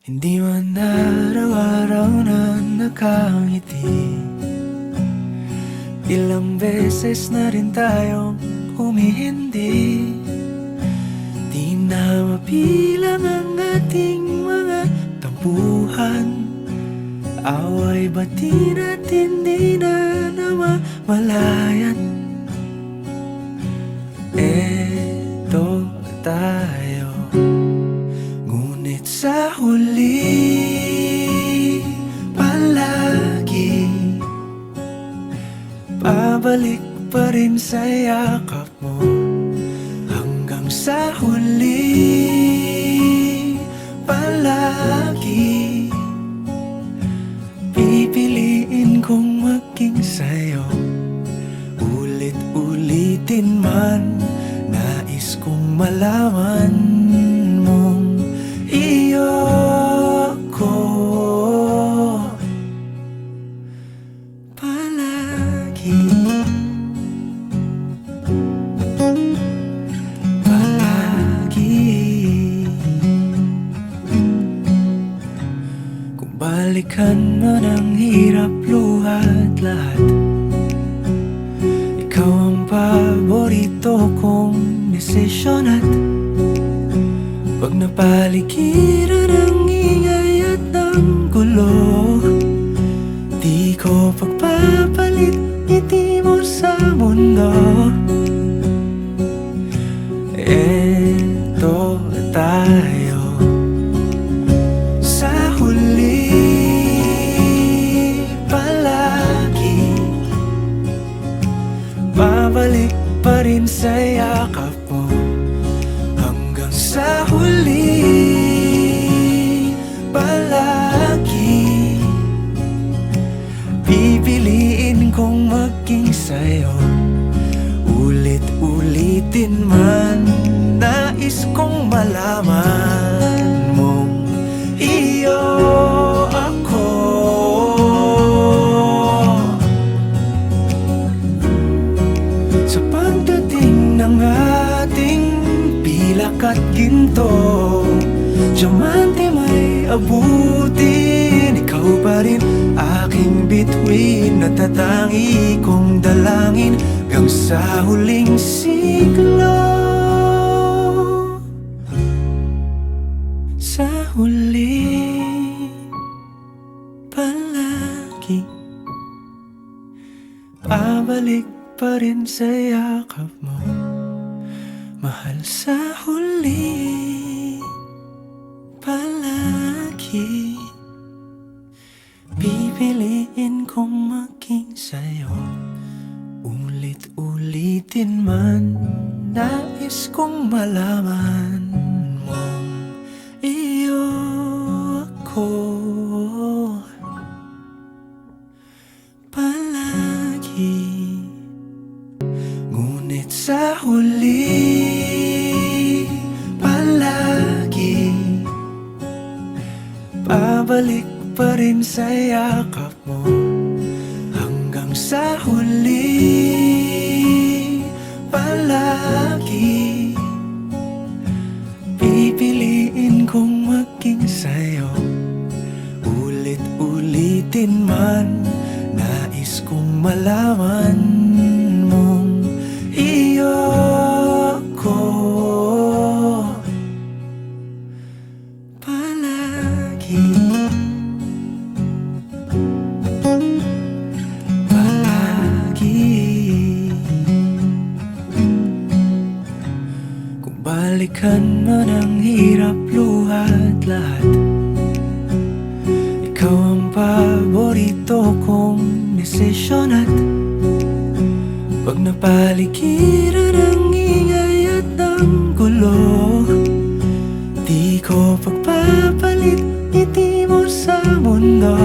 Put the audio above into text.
Hindi man araw-araw na nakangiti. Ilang beses na rin tayong humihindi. Di na mapilang ang ating mga tampuhan. Away bati natin di na namamalayan. Eto tayo, ngunit sa huli palagi pabalik pa rin sa yakap mo. Hanggang sa huli palagi pipiliin kong maging sa'yo. Ulit-ulitin man, nais kong malaman mong iyo ko palagi. Palagi. Kung balikan man ang hirap, luhat lahat, ikaw ang paborito kong desisyon. At pag napaligiran ang ingay at ang gulo, di ko pagpapalit ngiti mo sa mundo. Eto tayo, sa huli palagi babalik pa rin sa yakap mo. Hanggang sa huli palagi pipiliin kong maging sa'yo. Ulit-ulitin man, nais kong malaman mong iyo ako. Sa pagdating ng ating pilak at ginto, diamante may abutin, ikaw pa rin aking bituin, natatangi kong dalangin hanggang sa huling siglo. Sa huli palagi pabalik pa rin sa yakap mo, mahal. Sa huli palagi pipiliin kong maging sa'yo. Ulit-ulitin man, nais kong malaman mong iyo ako palagi. Ngunit sa huli palagi pabalik pa rin sa yakap mo. Hanggang sa huli palagi pipiliin kong maging sa'yo. Ulit-ulitin man, nais kong malaman mong iyo ko palagi. Balikan man ang hirap, luhat lahat, ikaw ang paborito kong desisyon. At pag napaligiran ang ingay at ang gulo, di ko pagpapalit ngiti mo sa mundo.